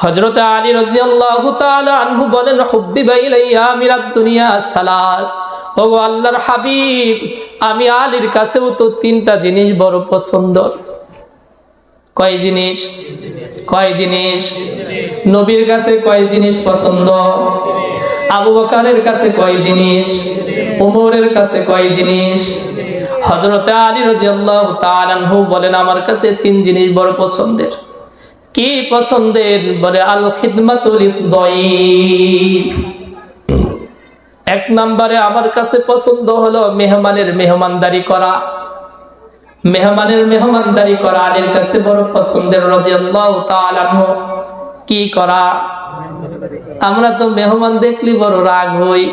হযরত আলী রাদিয়াল্লাহু তাআলা আনহু বলেন, হুব্বিবা ইলাইয়া মিনাদ দুনিয়া সালাস। ও আল্লাহর হাবিব, আমি আলীর কাছেও তো তিনটা জিনিস বড় পছন্দ। কয় জিনিস? কয় জিনিস? নবীর কাছে কয় জিনিস পছন্দ? আবু বকরের কাছে কয় জিনিস? ওমরের কাছে কয় জিনিস? হযরত আলী রাদিয়াল্লাহু তাআলা আনহু বলেন, আমার কাছে তিন জিনিস বড় পছন্দের। কি পছন্দের? বলে, আল খিদমাতু লিদ-দাইফ। এক নম্বরে আমার কাছে পছন্দ হলো মেহমানের মেহমানদারি করা। মেহমানের মেহমানদারি করা আলীর কাছে বড় পছন্দের রাদিয়াল্লাহু তাআলা আনহু। কি করা? আমরা তো মেহমান দেখলি বড় রাগ হই,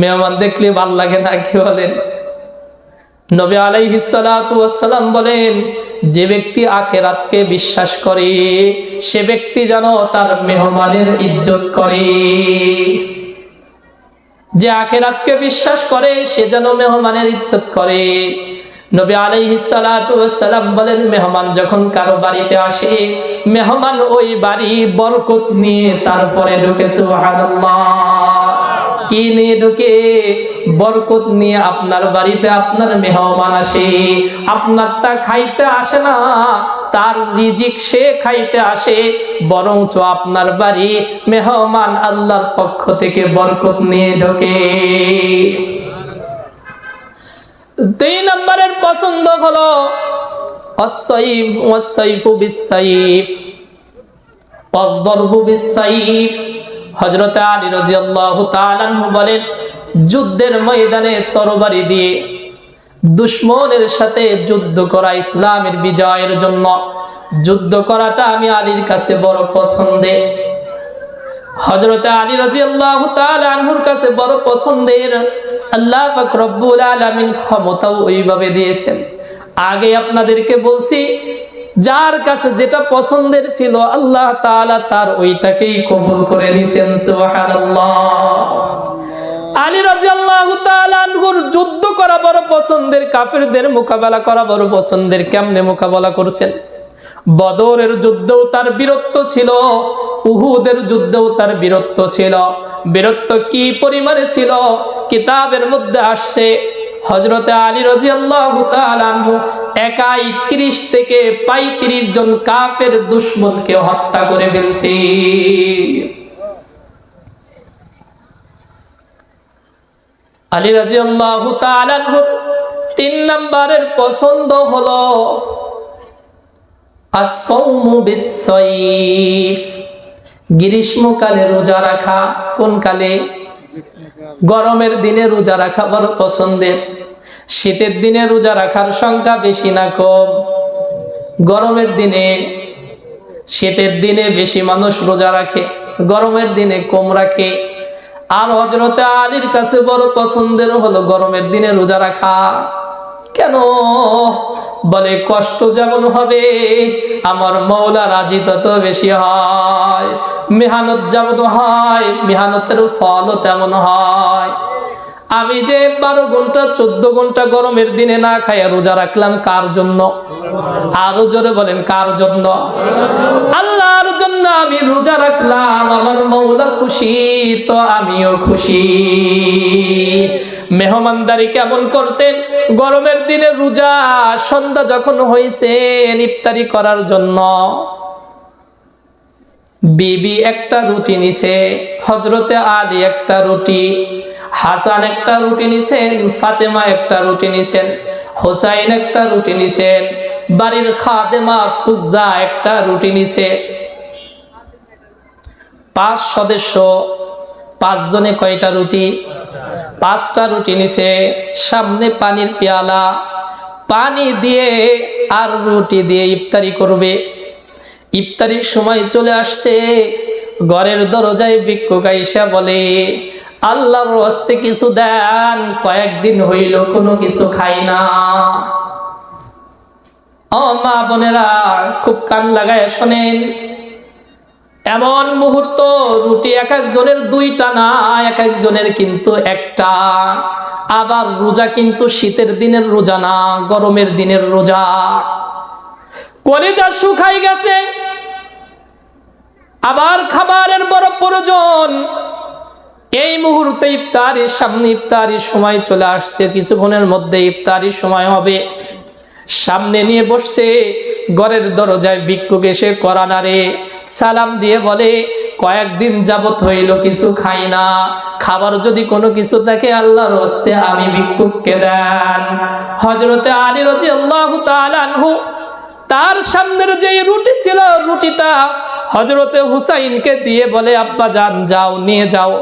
মেহমান দেখলে ভাল লাগে না, কি বলেন? নবী আলাইহিস সালাতু ওয়াস সালাম বলেন, যে ব্যক্তি আখিরাতকে বিশ্বাস করে সে ব্যক্তি যেন তার মেহমানের ইজ্জত করে। যে আখিরাতকে বিশ্বাস করে সে যেন মেহমানের ইজ্জত করে। নবী আলাইহিস সালাতু ওয়াস সালাম বলেন, মেহমান যখন কারো বাড়িতে আসে, মেহমান ওই বাড়ি বরকত নিয়ে তারপরে ঢুকে। সুবহানাল্লাহ। কি নিয়ে ঢুকে? বরকত নিয়ে। আপনার বাড়িতে আপনার মেহমান আসে, আপনারটা খাইতে আসে না, তার রিজিক সে খাইতে আসে, বরঞ্চ আপনার বাড়ি মেহমান আল্লাহর পক্ষ থেকে বরকত নিয়ে ঢোকে। দুই নম্বরের পছন্দ হলো আস-সাইফ ওয়াস-সাইফু বিস-সাইফ ওয়াদ-দারবু বিস-সাইফ। হযরত আলী রাদিয়াল্লাহু তাআলা আনহু বলেন, যুদ্ধের ময়দানে তরবারি দিয়ে দুশমনের সাথে যুদ্ধ করা, ইসলামের বিজয়ের জন্য যুদ্ধ করাটা আমি আলীর কাছে বড় পছন্দের। হযরত আলী রাদিয়াল্লাহু তাআলা আনহুর কাছে বড় পছন্দের। আল্লাহ পাক রব্বুল আলামিন ক্ষমতাও ওইভাবে দিয়েছেন। আগে আপনাদেরকে বলছি, যার কাছে যেটা পছন্দের ছিল আল্লাহ তাআলা তার ওইটাকেই কবুল করে নিয়েছেন। সুবহানাল্লাহ। আলী রাদিয়াল্লাহু তাআলা আনহুর যুদ্ধ করা বড় পছন্দের, কাফেরদের মোকাবেলা করা বড় পছন্দের। কেমনে মোকাবেলা করছেন? বদরের যুদ্ধেও তার বীরত্ব ছিল, উহুদের যুদ্ধেও তার বীরত্ব ছিল। বীরত্ব কি পরিমাণে ছিল কিতাবের মধ্যে আসছে, হযরত আলী রাদিয়াল্লাহু তাআলা আনহু একা 30 থেকে 35 জন কাফের দুশমনকে হত্যা করে ফেলছে। আলী রাদিয়াল্লাহু তাআলা আনহু 3 নম্বরের পছন্দ হলো আস-সাওমু বিস-সাইফ। গ্রীষ্মকালে রোজা রাখা। কোন কালে? গরমের দিনে রোজা রাখা বড় পছন্দের। শীতের দিনে রোজা রাখার সংখ্যা বেশি না কম? গরমের দিনে, শীতের দিনে বেশি মানুষ রোজা রাখে, গরমের দিনে কম রাখে। আর হযরত আলীর কাছে বড় পছন্দের হলো গরমের দিনে রোজা রাখা। কেন? বলে, কষ্ট যেমন হবে আমার মওলা রাজি তত বেশি হয়। মেহনত যেমন হয় মেহনতের ফলও তেমন হয়। আমি যে 12 ঘন্টা 14 ঘন্টা গরমের দিনে না খাইয়া রোজা রাখলাম, কার জন্য? আরো জোরে বলেন, কার জন্য? আল্লাহর জন্য আমি রোজা রাখলাম, আমার মওলা খুশি তো আমিও খুশি। মেহমানদারি কেমন করতেন? গরমের দিনে রোজা, সন্ধ্যা যখন হয়েছে ইফতারি করার জন্য বিবি একটা রুটি নিছে, হযরতে আলী একটা রুটি, হাসান একটা রুটি নিছেন, ফাতেমা একটা রুটি নিছেন, হোসাইন একটা রুটি নিছেন, বাড়ির খাদেমা ফুজ্জা একটা রুটি নিছে। 5 সদস্য, 5 জনে কয়টা রুটি? 5টা রুটি নিছে। সামনে পানির পেয়ালা, পানি দিয়ে আর রুটি দিয়ে ইফতারি করবে। ইফতারির সময় চলে আসছে, ঘরের দরজায় ভিক্ষুক আইসা বলে, আল্লাহর ওয়াস্তে কিছু দেন, কয়েকদিন হইল কোনো কিছু খাই না। ও মা বোনেরা, খুব কান লাগায় শোনেন। এমন মুহূর্ত, রুটি এক একজনের 2টা না, এক একজনের কিন্তু একটা। আবার রোজা কিন্তু শীতের দিনের রোজা না, গরমের দিনের রোজা। কলিজা শুকাই গেছে, আবার খাবারের বড় প্রয়োজন। এই মুহূর্তে ইফতারির সামনে, ইফতারির সময় চলে আসছে, কিছুক্ষণের মধ্যে ইফতারির সময় হবে। সামনে নিয়ে বসছে, ঘরের দরজায় ভিক্ষুক এসে কড়া নাড়ে, সালাম দিয়ে বলে, কয়েকদিন যাবত হইল কিছু খাই না, খাবার যদি কোনো কিছু থাকে আল্লাহর হস্তে আমি ভিক্ষুককে দেন। হযরতে আলী রাদিয়াল্লাহু তাআলা আনহু তার সামনের যে রুটি ছিল, রুটিটা হযরতে হুসাইনকে দিয়ে বলে, আব্বা জান যাও, নিয়ে যাও,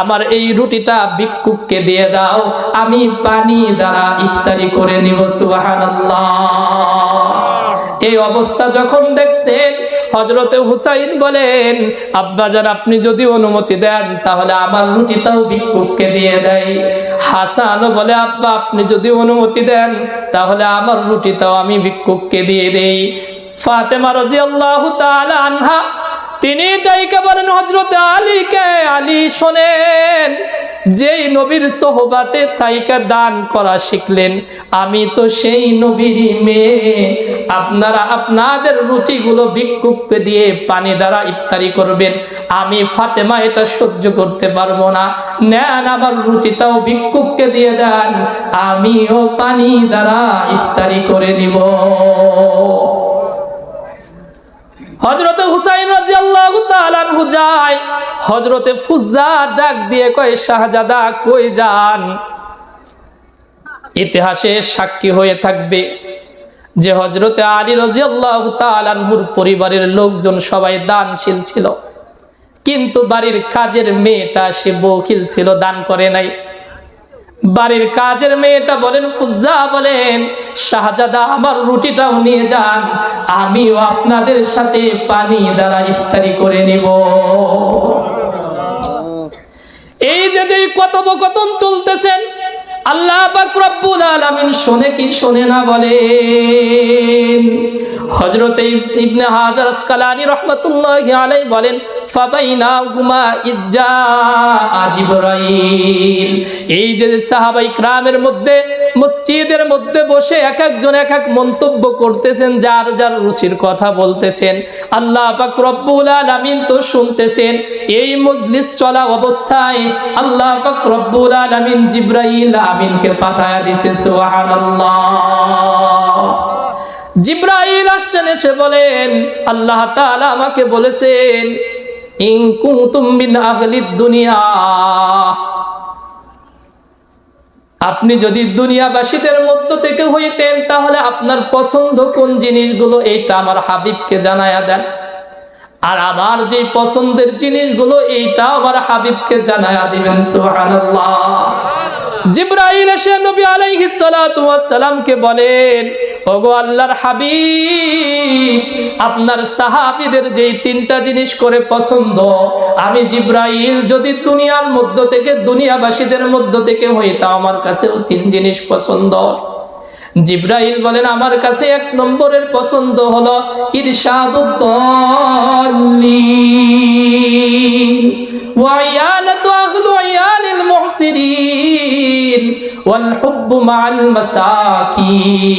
আমার এই রুটিটা ভিক্ষুককে দিয়ে দাও, আমি পানি দ্বারা ইফতারি করে নিব। সুবহানাল্লাহ। এই অবস্থা যখন দেখছেন, হযরতে হুসাইন বলেন, আব্বা জান আপনি যদি অনুমতি দেন তাহলে আমার রুটিটাও ভিক্ষুককে দিয়ে দেয়। হাসানও বলে, আব্বা আপনি যদি অনুমতি দেন তাহলে আমার রুটিটাও আমি ভিক্ষুককে দিয়ে দেই। ফাতেমা রাদিয়াল্লাহু তাআলা আনহা তিনি ডাইকা বলেন হযরতে আলীকে, আলী শোনেন, যেই নবীর সোহবাতে থাইকা দান করা শিখলেন, আমি তো সেই নবীরই মেয়ে, আপনারা আপনাদের রুটিগুলো ভিক্ষুককে দিয়ে পানি দ্বারা ইফতারি করবেন, আমি ফাতেমা এটা সহ্য করতে পারবো না, নেন আমার রুটিটাও ভিক্ষুককে দিয়ে দেন, আমিও পানি দ্বারা ইফতারি করে নিব। হযরতে হুসাইন রাদিয়াল্লাহু তাআলা আনহু যায়, হযরতে ফুজ্জা ডাক দিয়ে কয়, শাহজাদা কই যান? ইতিহাসে সাক্ষী হয়ে থাকবে যে হযরতে আলী রাদিয়াল্লাহু তাআলা আনহুর পরিবারের লোকজন সবাই দানশীল ছিল, কিন্তু বাড়ির কাজের মেয়েটা সে বখিল ছিল, দান করে নাই। বাড়ির কাজের মেয়েটা বলেন, ফুজ্জা বলেন, শাহজাদা আমার রুটিটাও নিয়ে যান, আমিও আপনাদের সাথে পানি দ্বারা ইফতারি করে নিব। এই যে কথোপকথন চলতেছেন, আল্লাহ পাক রব্বুল আলামিন শোনে কি শোনে না বলেন। হযরতে ইবনে হাজার আসকালানী রাহমাতুল্লাহি আলাইহি বলেন, ফাবাইনাহুমা ইজ্জা জিবরাইল। এই যে সাহাবায়ে কিরামের মধ্যে মসজিদের মধ্যে বসে এক একজন এক এক মন্তব্য করতেছেন, যার যার রুচির কথা বলতেছেন, আল্লাহ পাক রব্বুল আলামিন তো শুনতেছেন। এই মজলিস চলা অবস্থায় আল্লাহ পাক রব্বুল আলামিন জিবরাইল আমিনকে পাঠায়া দিয়েছে। সুবহানাল্লাহ। জিবরাইল আসছেন, এসে বলেন, আল্লাহ তাআলা আমাকে বলেছেন, ইন কুনতুম মিন আহলিদ দুনিয়া, আপনি যদি দুনিয়াবাসীদের মধ্য থেকে হইতেন তাহলে আপনার পছন্দ কোন জিনিসগুলো এইটা আমার হাবিবকে জানায়া দেন, আর আমার যে পছন্দের জিনিসগুলো এইটা আমার হাবিবকে জানায়া দিবেন। সুবহানাল্লাহ। জিবরাইল এসে নবী আলাইহিস সালাতু ওয়াস সালামকে বলেন, ওগো আল্লাহর হাবিব, আপনার সাহাবীদের যেই তিনটা জিনিস করে পছন্দ, আমি জিবরাইল যদি দুনিয়ার মধ্য থেকে, দুনিয়াবাসীদের মধ্য থেকে হইতাম, আমার কাছেও তিন জিনিস পছন্দ। জিবরাইল বলেন, আমার কাছে এক নম্বরের পছন্দ হলো ইরশাদুদ দাল্লিন ওয়া ইয়ানাতু আহলু ইয়ালিল মুহসিরিন ওয়াল হুব্বু মাআল মাসাকিন।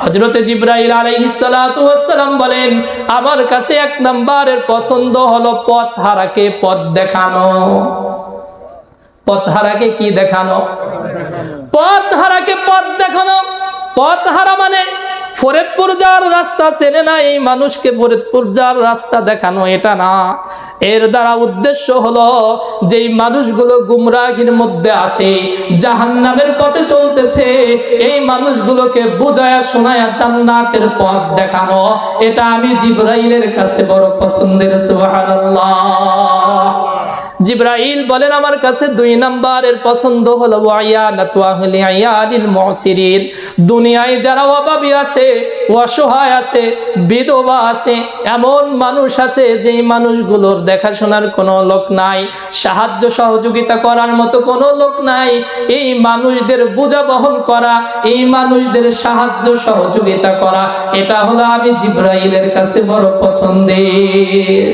হযরতে জিবরাইল আলাইহিস সালাতু ওয়াস সালাম বলেন, আমার কাছে এক নম্বরের পছন্দ হলো পথ হারাকে পথ দেখানো। পথ হারাকে কি দেখানো? পথ হারাকে পথ দেখানো। পথ হারা মানে ফরিদপুর যাওয়ার রাস্তা চেনে না এই মানুষকে ফরিদপুর যাওয়ার রাস্তা দেখানো, এটা না। এর দ্বারা উদ্দেশ্য হলো যেই মানুষগুলো গুমরাহির মধ্যে আছে, জাহান্নামের পথে চলতেছে, এই মানুষগুলোকে বুঝায়া শোনায়া জান্নাতের পথ দেখানো। এটা আমি জিবরাইলের কাছে বড় পছন্দের। সুবহানাল্লাহ। জিবরাইল বলেন, আমার কাছে দুই নাম্বারের পছন্দ হলো ওয়ায়ানাতু আহলি ইয়ালিল মুসিরিন। দুনিয়ায় যারা অভাবী আছে, অসহায় আছে, বিধবা আছে, এমন মানুষ আছে যেই মানুষগুলোর দেখাশোনার কোনো লোক নাই, সাহায্য সহযোগিতা করার মতো কোনো লোক নাই, এই মানুষদের বোঝা বহন করা, এই মানুষদের সাহায্য সহযোগিতা করা, এটা হলো আমি জিবরাইলের কাছে বড় পছন্দের।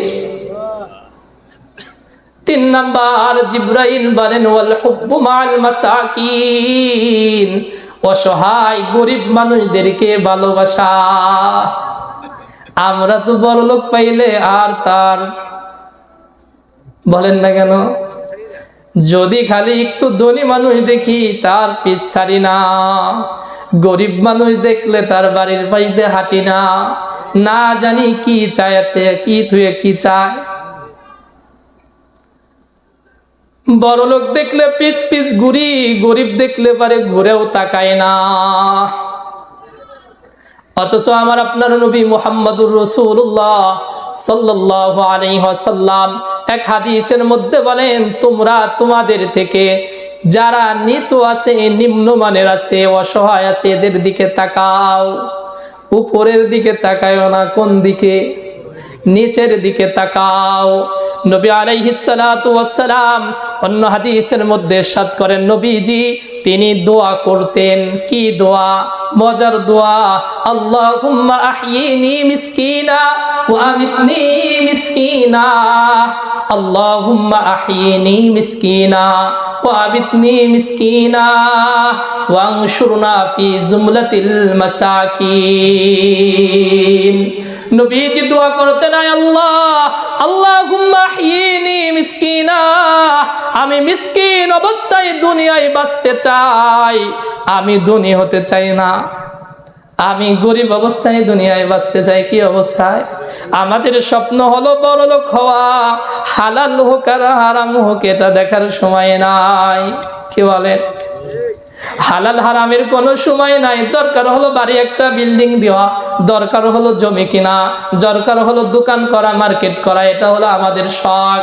তিন নাম্বার, জিবরাইল বলেন ওয়াল হুব্বু মাআল মাসাকিন, অসহায় গরিব মানুষদেরকে ভালোবাসা। আমরা তো বড় লোক পাইলে আর তার বলেন না কেন, যদি খালি একটু ধনী মানুষ দেখি তার পিছ ছাড়ি না, গরিব মানুষ দেখলে তার বাড়ির পাশে হাঁটি না, না জানি কি চাইতে কি থুয়ে কি চায়। বড় লোক দেখলে পিছ পিছ ঘুরি, গরিব দেখলে পারে ঘুরেও তাকায় না। অথচ আমার আপনার নবী মুহাম্মদুর রাসূলুল্লাহ সাল্লাল্লাহু আলাইহি ওয়াসাল্লাম এক হাদিসের মধ্যে বলেন, তোমরা তোমাদের থেকে যারা নিচু আছে, নিম্নমানের আছে, অসহায় আছে, এদের দিকে তাকাও। উপরের দিকে তাকায়ও না, কোন দিকে? নিচের দিকে তাকাও। নবী আলাইহিস সালাতু ওয়াস সালাম অন্য হাদিসের মধ্যে ইরশাদ করেন, নবীজি তিনি দোয়া করতেন। কি দোয়া? মজার দোয়া। আল্লাহুম্মা আহয়িনি মিসকিনা ওয়া আমিতনি মিসকিনা, আল্লাহুম্মা আহয়িনি মিসকিনা ওয়া আমিতনি মিসকিনা ওয়ানশুরনা ফি জুমলাতিল মাসাকিন। নবীজি দোয়া করতেন, আল্লাহ আল্লাহুম্মা আহয়িনি মিসকিনা, আমি মিসকিন অবস্থায় দুনিয়ায় বাঁচতে চাই, আমি ধনী হতে চাই না। আমি গরিব অবস্থায় দুনিয়ায় বাঁচতে চাই। কি অবস্থায়? আমাদের স্বপ্ন হলো বড় লোক হওয়া, হালাল হোক আর হারাম হোক এটা দেখার সময় নাই। কি বলেন? হালাল হারামের কোনো সময় নাই। দরকার হলো বাড়ি একটা বিল্ডিং দেওয়া, দরকার হলো জমি কিনা, দরকার হলো দোকান করা, মার্কেট করা, এটা হলো আমাদের শখ।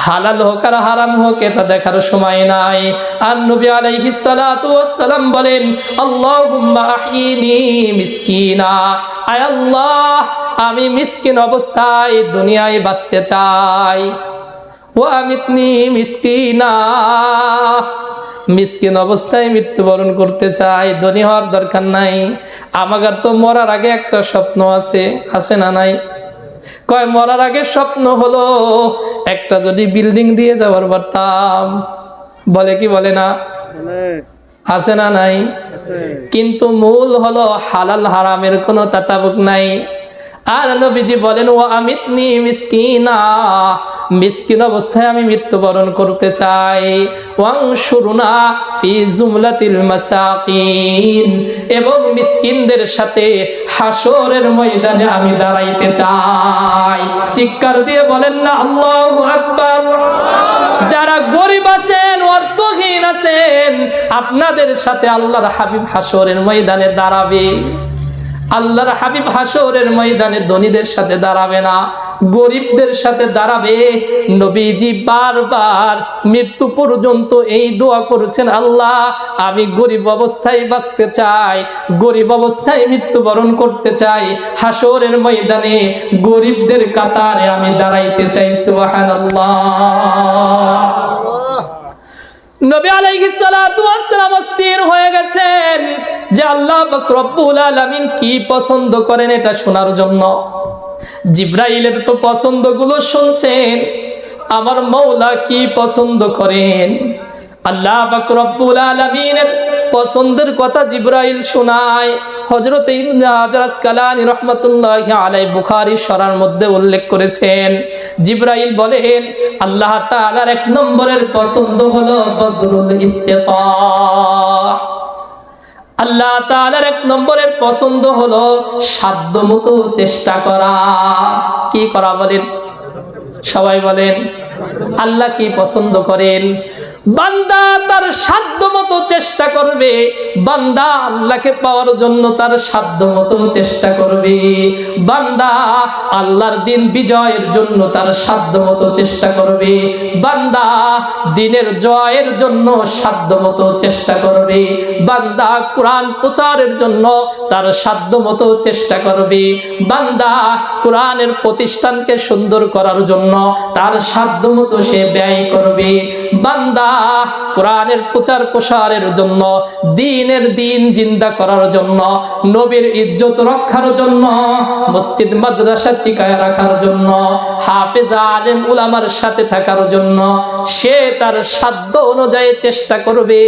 হালাল হোক আর হারাম হোক এটা দেখার সময় নাই। আর নবী আলাইহিস সালাতু ওয়াস সালাম বলেন, আল্লাহুম্মা আহয়িনি মিসকিনা, আয় আল্লাহ আমি মিসকিন অবস্থায় দুনিয়ায় বাঁচতে চাই। ওয়া আমিতনি মিসকিনা, মিসকিন অবস্থায় মৃত্যুবরণ করতে চাই। ধনী হওয়ার দরকার নাই। আমাদের তো মরার আগে একটা স্বপ্ন আছে, আছে না নাই? কয় মরার আগে স্বপ্ন হলো একটা যদি বিল্ডিং দিয়ে যাওয়ার পারতাম। বলে কি বলে না? আছে না নাই? কিন্তু মূল হলো হালাল হারামের কোনো তাতাবুক নাই। আর নবীজি বলেন, ও আমিতনি মিসকিনা, মিসকিন অবস্থায় আমি মৃত্যুবরণ করতে চাই। ওয়ানশুরনা ফি জুমলাতিল মাসাকিন, এবং মিসকিনদের সাথে হাসরের ময়দানে আমি দাঁড়াইতে চাই। চিৎকার দিয়ে বলেন না আল্লাহু আকবার। যারা গরিব আছেন, অর্থহীন আছেন, আপনাদের সাথে আল্লাহর হাবিব হাসরের ময়দানে দাঁড়াবে। আল্লাহর হাবিব হাসরের ময়দানে ধনীদের সাথে দাঁড়াবে না, গরিবদের সাথে দাঁড়াবে। নবীজি বারবার মৃত্যু পর্যন্ত এই দোয়া করেছেন, আল্লাহ আমি গরিব অবস্থায় বাঁচতে চাই, গরিব অবস্থায় মৃত্যুবরণ করতে চাই, হাসরের ময়দানে গরিবদের কাতারে আমি দাঁড়াইতে চাই। সুবহানাল্লাহ। নবী আলাইহিস সালাতু ওয়াস সালাম অস্থির হয়ে গেছেন যে আল্লাহ পাক রব্বুল আলামিন কি পছন্দ করেন এটা শোনার জন্য। জিবরাইলের তো পছন্দগুলো শুনছেন, আমার মওলা কি পছন্দ করেন। আল্লাহ পাক রব্বুল আলামিনের পছন্দের কথা জিবরাইল শোনায়। হযরত ইবনে হাজার আসকালানী রাহমাতুল্লাহি আলাইহি বুখারী শরার মধ্যে উল্লেখ করেছেন, জিবরাইল বলেন আল্লাহ তাআলার এক নম্বরের পছন্দ হলো বদরুল ইস্তিতাহ। আল্লাহ তাআলার এক নম্বরের পছন্দ হলো সাধ্যমতো চেষ্টা করা। কি করা বলেন? সবাই বলেন। আল্লাহ কি পছন্দ করেন? বান্দা তার সাধ্যমতো চেষ্টা করবে, বান্দা আল্লাহকে পাওয়ার জন্য তার সাধ্যমতো চেষ্টা করবে, বান্দা আল্লাহর দিন বিজয়ের জন্য তার সাধ্যমতো চেষ্টা করবে, বান্দা দিনের জয়ের জন্য সাধ্যমতো চেষ্টা করবে, বান্দা কোরআন প্রচারের জন্য তার সাধ্যমতো চেষ্টা করবে, বান্দা কোরআনের প্রতিষ্ঠানকে সুন্দর করার জন্য তার সাধ্যমতো সে ব্যয় করবে, বান্দা কোরআনের প্রচার প্রসারের জন্য, দ্বীনের দিন জিন্দা করার জন্য, নবীর ইজ্জত রক্ষার জন্য, মসজিদ মাদ্রাসা টিকায় রাখার জন্য, হাফেজ আলেম উলামার সাথে থাকার জন্য সে তার সাধ্য অনুযায়ী চেষ্টা করবে।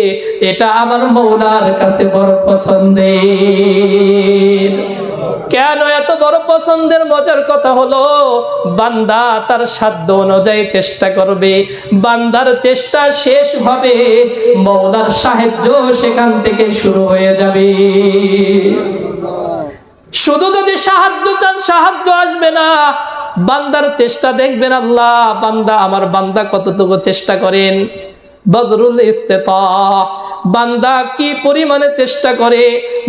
এটা আমার মওলার কাছে বড় পছন্দের। কেন এত বড় পছন্দের মজার কথা হলো, বান্দা তার সাধ্য অনুযায়ী চেষ্টা করবে, বান্দার চেষ্টা শেষ হবে, মওলার সাহায্য সেখান থেকে শুরু হয়ে যাবে। শুধু যদি সাহায্য চান, সাহায্য আসবে না, বান্দার চেষ্টা দেখবেন আল্লাহ, বান্দা আমার বান্দা কতটুকু চেষ্টা করেন। বদরুল ইস্তেতা, বান্দা কি পরিমাণে চেষ্টা করে,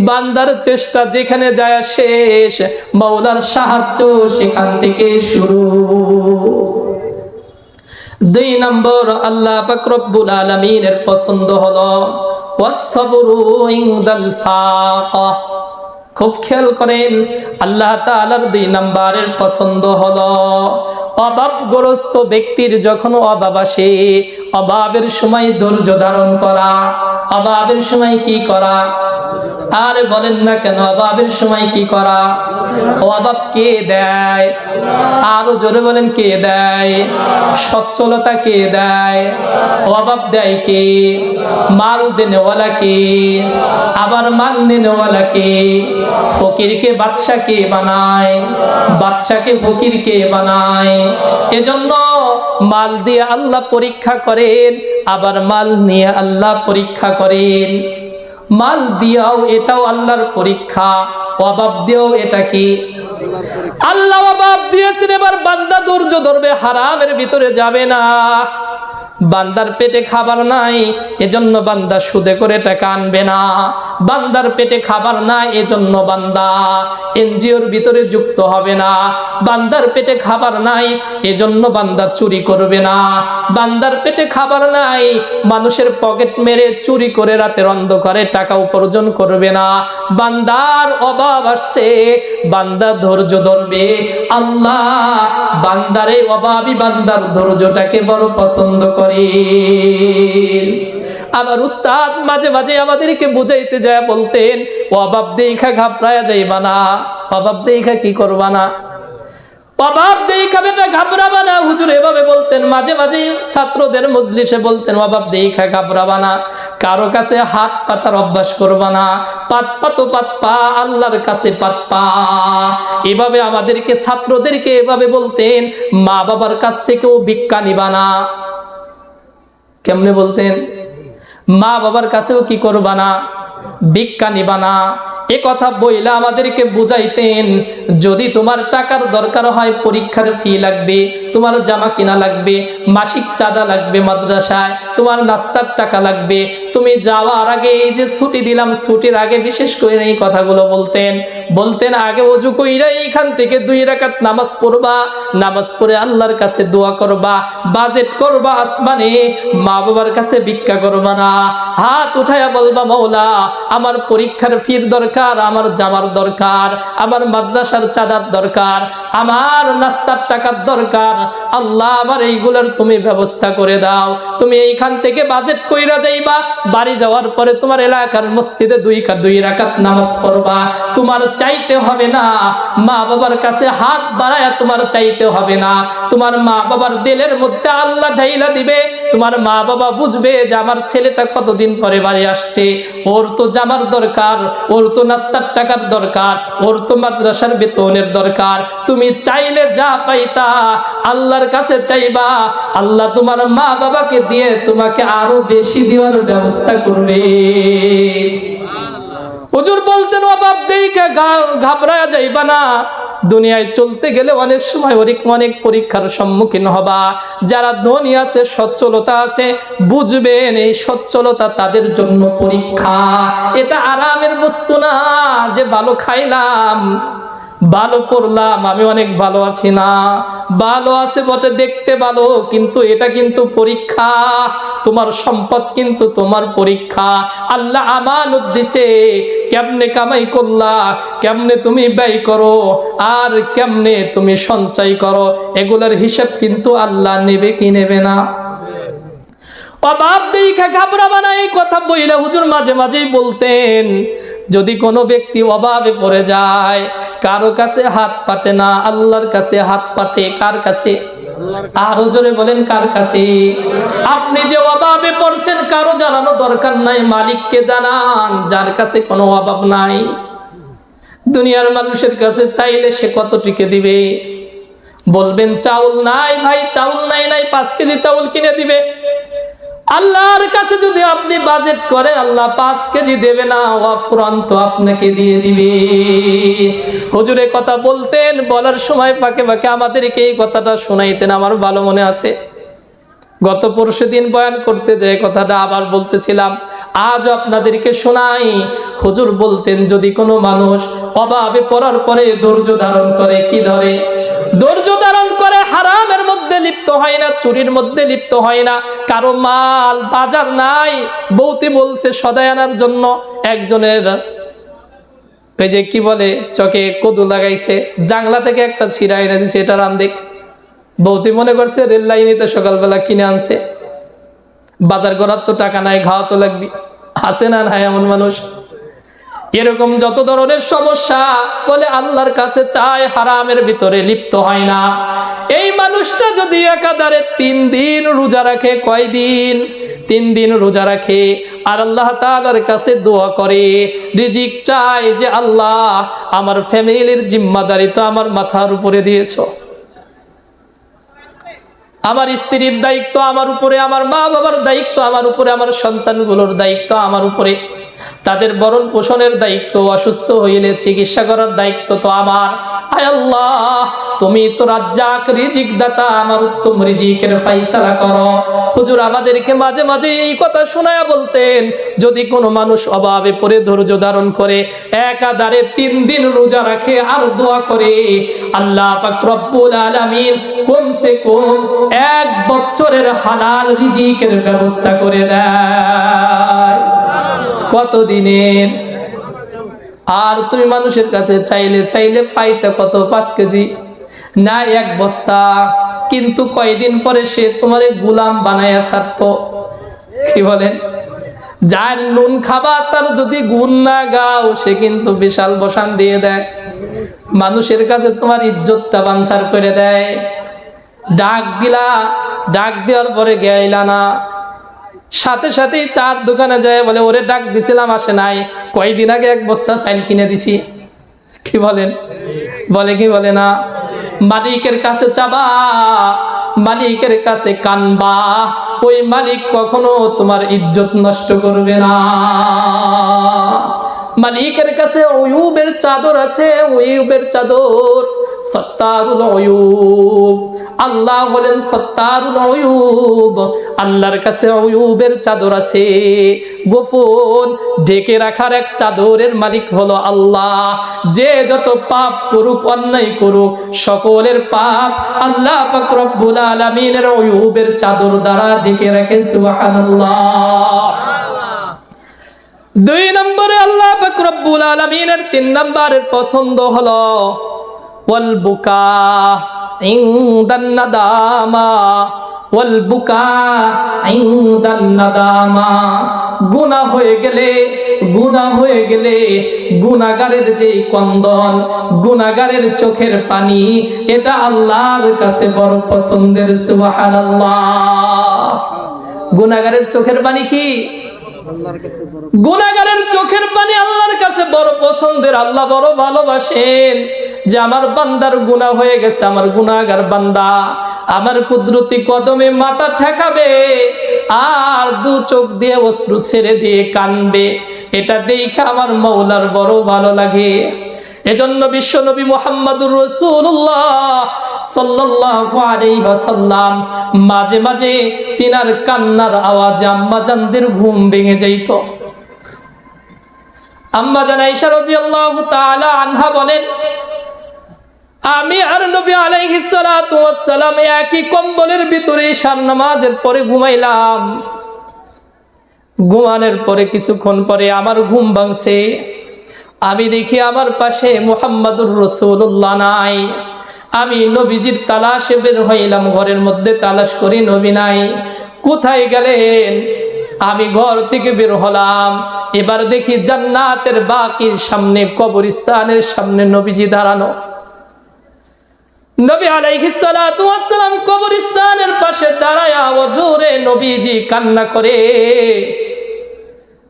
বান্দার চেষ্টা যেখানে যায় শেষ, মওলার সাহায্য সেখান থেকে শুরু। 2 নম্বর, আল্লাহ পাক রব্বুল আলামিনের পছন্দ হলো ওয়াসসাবরু ইনদাল ফাকা। খুব খেয়াল করেন, আল্লাহ তাআলার 2 নম্বরের পছন্দ হলো অভাবগ্রস্ত ব্যক্তির যখন অভাব আসে, অভাবের সময় ধৈর্য ধারণ করা। অভাবের সময় কি করা? আর বলেন না কেন, অভাবের সময় কি করা? অভাব কে দেয়? আরো জোরে বলেন, কে দেয়? সচ্ছলতা কে দেয়? অভাব দেয় কে? মাল দেনেওয়ালা কে? আবার মাল নেনেওয়ালা কে? ফকিরকে বাদশা কে বানায়? বাদশাকে ফকির কে বানায়? এজন্য মাল দিয়ে আল্লাহ পরীক্ষা করেন, আবার মাল নিয়ে আল্লাহ পরীক্ষা করেন। মাল দিয়েও এটাও আল্লাহর পরীক্ষা, অভাব দিয়েও এটা কি আল্লাহ অভাব দিয়েছেন। এবার বান্দা ধৈর্য ধরবে, হারামের ভিতরে যাবে না। বান্দার পেটে খাবার নাই, এজন্য বান্দা সুদে করে টাকা আনবে না। বান্দার পেটে খাবার নাই, এজন্য বান্দা এনজিওর ভিতরে যুক্ত হবে না। বান্দার পেটে খাবার নাই, এজন্য বান্দা চুরি করবে না। বান্দার পেটে খাবার নাই, মানুষের পকেট মেরে চুরি করে রাতের অন্ধকারে টাকা উপার্জন করবে না। বান্দার অভাব আসছে, বান্দা ধৈর্য ধরবে। আল্লাহ বান্দারে অভাবী বান্দার ধৈর্যটাকে বড় পছন্দ করে। আবার উস্তাদ মাঝে মাঝে আমাদেরকে বুঝাইতে যায় বলতেন, অভাব দেখা ঘাবড়ায়া যাইবা না। অভাব দেখা কি করবা না? অভাব দেখা বেটা ঘাবড়াবা না। হুজুর এভাবে বলতেন, মাঝে মাঝে ছাত্রদের মজলিসে বলতেন, অভাব দেখা ঘাবড়াবা না, কারো কাছে হাত পাতার অভ্যাস করবা না। পাত পাতো পাত পা, আল্লাহর কাছে পাত পা। এভাবে আমাদেরকে ছাত্রদেরকে এভাবে বলতেন। মা বাবার কাছ থেকেও ভিক্ষা নিবা না। কেমনে বলতেন? মা বাবার কাছেও কি করবা না? ভিক্ষা নিবা না। এ কথা বইলা আমাদেরকে বুঝাইতেন, যদি তোমার টাকার দরকার হয়, পরীক্ষার ফি লাগবে, তোমার জামা কিনা লাগবে, মাসিক চাঁদা লাগবে মাদ্রাসায়, তোমার নাস্তার টাকা লাগবে, তুমি যাওয়ার আগে, এই যে ছুটি দিলাম, ছুটির আগে বিশেষ করে এই কথাগুলো বলতেন আগে ওযু কইরা এইখান থেকে 2 রাকাত নামাজ পড়বা, নামাজ পড়ে আল্লাহর কাছে দোয়া করবা, বাজেট করবা আসমানে, মা বাবার কাছে ভিক্ষা করবা না। হাত উঠায়া বলবা, মওলা আমার পরীক্ষার ফির দরকার, আমার জামার দরকার, আমার মাদ্রাসার চাঁদার দরকার, আমার নাস্তার টাকার দরকার। আল্লাহ আমার এইগুলোর তুমি ব্যবস্থা করে দাও। তুমি এইখান থেকে বাজেট কইরা যাইবা, বাড়ি যাওয়ার পরে তোমার এলাকার মসজিদে 2 রাকাত নামাজ পড়বা। তোমার চাইতে হবে না, মা বাবার কাছে হাত বাড়ায়া তোমার চাইতে হবে না। তোমার মা বাবার দিলের মধ্যে আল্লাহ ঢাইলা দিবে। তোমার মা বাবা বুঝবে যে আমার ছেলেটা কতদিন পরে বাড়ি আসছে, ওর তো জামার দরকার, ওর তো নাস্তার টাকার দরকার, ওর তো মাদ্রাসার বেতনের দরকার। তুমি চাইলে যা পাইতা আল্লাহর কাছে চাইবা, আল্লাহ তোমার মা বাবাকে দিয়ে তোমাকে আরো বেশি দেওয়ার ব্যবস্থা করবে। হুজুর বলতেন, অভাব দেইখা ঘাবড়ায়া যাইবা না। দুনিয়ায় চলতে গেলে অনেক সময় অনেক পরীক্ষার সম্মুখীন হবা। যারা ধনী আছে, সচ্ছলতা আছে, বুঝবেন এই সচ্ছলতা তাদের জন্য পরীক্ষা। এটা আরামের বস্তু না যে ভালো খাইলাম, ভালো পড়লাম, আমি অনেক ভালো আছি না। ভালো আছে বটে, দেখতে ভালো, কিন্তু এটা কিন্তু পরীক্ষা। তোমার সম্পদ কিন্তু তোমার পরীক্ষা। আল্লাহ আমানত দিছে, কেমনে কামাই করলা, কেমনে তুমি ব্যয় করো, আর কেমনে তুমি সঞ্চয় করো, এগুলার হিসাব কিন্তু আল্লাহ নেবে কি নেবে না। অভাব দেখা ঘাবড়াবা না, এই কথা বইলা হুজুর মাঝে মাঝেই বলতেন। যদি কোনো ব্যক্তি অভাবে পড়ে যায়, কারো কাছে হাত পাতে না, আল্লাহর কাছে হাত পাতে। কার কাছে? আরো জোরে বলেন, কার কাছে? আপনি যে অভাবে পড়ছেন, কারো জানানো দরকার নাই, মালিককে জানান, যার কাছে কোনো অভাব নাই, দুনিয়ার মানুষের কাছে চাইলে সে কত টিকে দিবে? বলবেন চাউল নাই ভাই, চাউল নাই, 5 কেজি চাউল কিনে দিবে। আল্লাহর কাছে যদি আপনি বাজেট করেন, আল্লাহ 5 কেজি দেবে না, অফুরন্ত আপনাকে দিয়ে দিবে। হুজুরে কথা বলতেন, বলার সময় ফাঁকে ফাঁকে আমাদেরকে এই কথাটা শোনাইতেন, আমার ভালো মনে আছে। গত পরশুদিন বয়ান করতে যে কথাটা আবার বলতেছিলাম, আজ আপনাদেরকে শোনাই। হুজুর বলতেন, যদি কোনো মানুষ অভাবে পড়ার পরে ধৈর্য ধারণ করে, কি ধরে? ধৈর্য ধারণ করে, হারামের মধ্যে লিপ্ত হয় না, চুরির মধ্যে লিপ্ত হয় না, কারো মাল বাজার নাই, বউতি বলছে সদাই আনার জন্য, একজনের ওই যে কি বলে চকে কদু লাগাইছে, জাংলা থেকে একটা ছিঁড়া এনে দিছে, এটা রান্ধে। বউতি মনে করছে রেল লাইনিতে সকালবেলা কিনে আনছে, বাজার করার তো টাকা নাই, খাওয়া তো লাগবে। আছে না নাই এমন মানুষ? এরকম যত ধরনের সমস্যা, বলে আল্লাহর কাছে চায়, হারামের ভিতরে লিপ্ত হয় না। এই মানুষটা যদি একাধারে 3 দিন রোজা রাখে, কয়দিন? 3 দিন রোজা রাখে, আর আল্লাহ তাআলার কাছে দোয়া করে, রিজিক চায় যে আল্লাহ আমার ফ্যামিলির জিম্মাদারি তো আমার মাথার উপরে দিয়েছো, আমার স্ত্রীর দায়িত্ব আমার উপরে, আমার মা বাবার দায়িত্ব আমার উপরে, আমার সন্তানগুলোর দায়িত্ব আমার উপরে, তাদের ভরণ পোষণের দায়িত্ব, অসুস্থ হইলে চিকিৎসা করার দায়িত্ব তো আমার। আয় আল্লাহ, তুমি তো রাজ্জাক, রিজিক দাতা, আমার উত্তম রিজিকের ফায়সালা করো। হুজুর আমাদেরকে মাঝে মাঝে এই কথা শোনায়া বলতেন, যদি কোনো মানুষ অভাবে পড়ে ধৈর্য ধারণ করে, একাধারে 3 দিন রোজা রাখে আর দোয়া করে, আল্লাহ পাক রব্বুল আলামিন কমসে কম 1 বছরের হালাল রিজিকের ব্যবস্থা করে দেয়। কতদিনের? আর তুমি মানুষের কাছে চাইলে চাইলে পাইতে কত? 5 কেজি না 1 বস্তা, কিন্তু কয়দিন পরে সে তোমারে গোলাম বানায়া ছাড়তো। কি বলেন? যার নুন খাবা তার যদি গুণ না গাও, সে কিন্তু বিশাল বসান দিয়ে দেয়, মানুষের কাছে তোমার ইজ্জতটা বানচার করে দেয়। ডাক দিলা, ডাক দেওয়ার পরে গেইলা না, সাথে সাথেই চার দোকানে যায় বলে, ওরে ডাক দিছিলাম আসে নাই, কয়দিন আগে 1 বস্তা চাল কিনে দিছি। কি বলেন? বলে কি বলে না? মালিকের কাছে চাবা, মালিকের কাছে কানবা, ওই মালিক কখনো তোমার ইজ্জত নষ্ট করবে না। মালিকের কাছে উয়ুবের চাদর আছে, উয়ুবের চাদর, সত্তারুল উয়ুব। আল্লাহ বলেন সত্তারুল উয়ুব, আল্লাহর কাছে উয়ুবের চাদর আছে, গোপন ঢেকে রাখার এক চাদরের মালিক হলো আল্লাহ। যে যত পাপ করুক, অন্যায় করুক, সকলের পাপ আল্লাহ পাক রব্বুল আলামিনের উয়ুবের চাদর দ্বারা ঢেকে রাখে। সুবহানাল্লাহ। 2 নম্বরে আল্লাহ পাক রব্বুল আলামিনের 3 নম্বরের পছন্দ হলো ওয়াল বুকা ইনদান নাদামা, ওয়াল বুকা ইনদান নাদামা। গুনাহ হয়ে গেলে গুনাহগারের যে কন্দন, গুনাহগারের চোখের পানি, এটা আল্লাহর কাছে বড় পছন্দের। সুবহানাল্লাহ। গুনাহগারের চোখের পানি কি? গুনাহগারের চোখের পানি আল্লাহর কাছে বড় পছন্দের। আল্লাহ বড় ভালোবাসেন যে আমার বান্দার গুনাহ হয়ে গেছে, আমার গুনাহগার বান্দা আমার কুদরতি কদমে মাথা ঠেকাবে আর 2 চোখ দিয়ে অশ্রু ছেড়ে দিয়ে কানবে, এটা দেখে আমার মাওলার বড় ভালো লাগে। এজন্য বিশ্ব নবী মুহাম্মদুর রাসূলুল্লাহ সাল্লাল্লাহু আলাইহি ওয়াসাল্লাম মাঝে মাঝে তিনার কান্নার আওয়াজে আম্মা জানদের ঘুম ভেঙে যাইত। আম্মা জান আয়েশা রাদিয়াল্লাহু তাআলা আনহা বলেন, আমি আর নবী আলাইহিস সালাতু ওয়াস সালাম একই কম্বলের ভিতরে ঈশার নামাজের পরে ঘুমাইলাম। ঘুমানোর পরে কিছুক্ষণ পরে আমার ঘুম ভাঙছে। আমি দেখি আমার পাশে মুহাম্মাদুর রাসূলুল্লাহ নাই। আমি নবীজির তালাশে বের হইলাম, ঘরের মধ্যে তালাশ করি, নবী নাই। কোথায় গেলেন? আমি ঘর থেকে বের হলাম, এবার দেখি জান্নাতের বাকির সামনে, কবরস্থানের সামনে নবীজি দাঁড়ানো। নবী আলাইহিস সালাতু ওয়াস সালাম কবরস্থানের পাশে দাঁড়ায় ওজোরে নবীজি কান্না করে।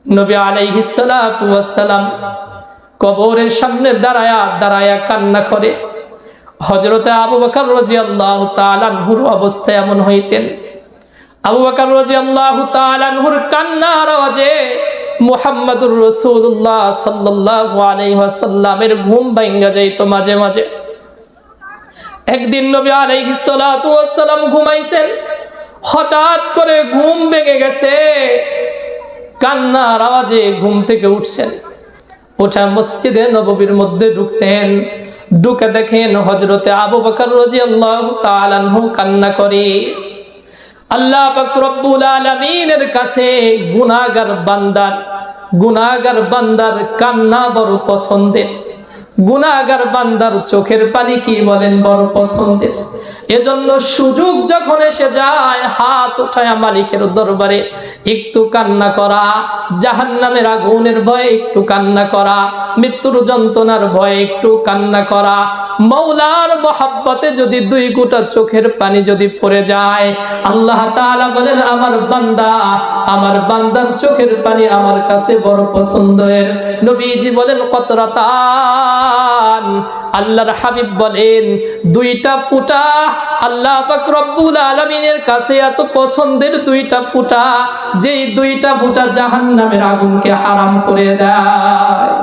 নবী আলাইহিস সালাতু ওয়াস সালাম কবরের সামনে দাঁড়ায়া দাঁড়ায়া কান্না করে। হযরতে আবু বকর রাদিয়াল্লাহু তাআলা আনহুর অবস্থা এমন হইতেন, আবু বকর রাদিয়াল্লাহু তাআলা আনহুর কান্নার আওয়াজে মুহাম্মদুর রাসূলুল্লাহ সাল্লাল্লাহু আলাইহি ওয়াসাল্লামের ঘুম ভাঙা যাইত মাঝে মাঝে। একদিন নবী আলাইহিস সালাতু ওয়াস সালাম ঘুমাইছেন, হঠাৎ করে ঘুম ভেঙে গেছে, কান্নার আওয়াজে ঘুম থেকে উঠছেন। ওঠা মসজিদে নববীর মধ্যে ঢুকছেন, ঢুকে দেখেন হযরতে আবু বকর রাদিয়াল্লাহু তাআলা আনহু কান্না করে। আল্লাহ পাক রব্বুল আলামিনের কাছে গুনাহগার বান্দার কান্না বড় পছন্দের, গুনাহগার বান্দার চোখের পানি কি বলেন বড় পছন্দের। এজন্য সুযোগ যখন এসে যায় হাত উঠায়া মালিকের দরবারে একটু কান্না করা, জাহান্নামের আগুনের ভয়ে একটু কান্না করা, মৃত্যুর যন্ত্রণার ভয়ে একটু কান্না করা, মওলার মহব্বতে যদি দুই গোটা চোখের পানি যদি পড়ে যায়, আল্লাহ তাআলা বলেন আমার বান্দার চোখের পানি আমার কাছে বড় পছন্দের। নবীজি বলেন কতরাতান, আল্লাহর হাবিব বলেন দুইটা ফুটা। আল্লাহ পাক রব্বুল আলামিনের কাছে এত পছন্দের দুইটা ফুটা, যেই দুইটা ফুটা জাহান্নামের আগুনকে হারাম করে দেয়।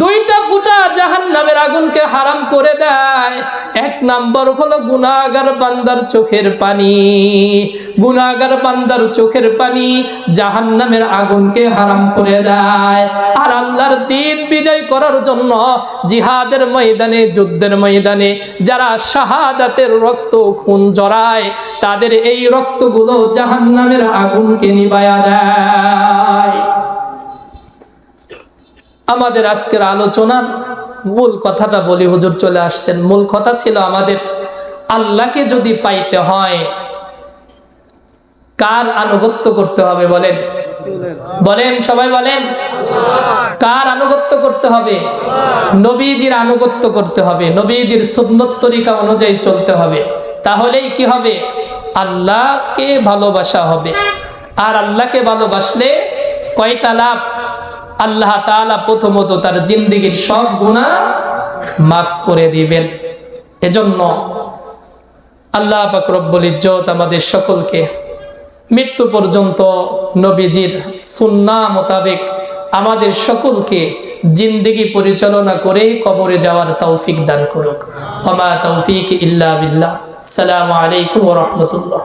দুইটা ফুটা জাহান্নামের আগুনকে হারাম করে দেয়। এক নাম্বার হলো গুনাহগার বান্দার চোখের পানি। গুনাহগার বান্দার চোখের পানি জাহান্নামের আগুনকে হারাম করে দেয়। আর আল্লাহর দ্বীন বিজয় করার জন্য জিহাদের ময়দানে, যুদ্ধের ময়দানে যারা শাহাদাতের রক্ত খুন জড়ায়, তাদের এই রক্তগুলো জাহান্নামের আগুনকে নিভায়া দেয়। আমাদের আজকের আলোচনার মূল কথাটা বলি, হুজুর চলে আসছেন। মূল কথা ছিল আমাদের আল্লাহকে যদি পাইতে হয় কার আনুগত্য করতে হবে বলেন? বলেন সবাই বলেন, কার আনুগত্য করতে হবে? নবীজির আনুগত্য করতে হবে, নবীজির সুন্নত তরিকা অনুযায়ী চলতে হবে। তাহলেই কি হবে? আল্লাহকে ভালোবাসা হবে। আর আল্লাহকে ভালোবাসলে কয়টা লাভ? আল্লাহ তাআলা প্রথমত তার জিন্দেগীর সব গুনাহ মাফ করে দিবেন। এজন্য আল্লাহ পাক রব্বুল ইজ্জত আমাদের সকলকে মৃত্যু পর্যন্ত নবীজির সুন্নাহ মোতাবেক আমাদের সকলকে জিন্দেগী পরিচালনা করে কবরে যাওয়ার তৌফিক দান করুক। ওয়া মা তৌফিক ইল্লা বিল্লাহ। আসসালামু আলাইকুম ওয়া রাহমাতুল্লাহ।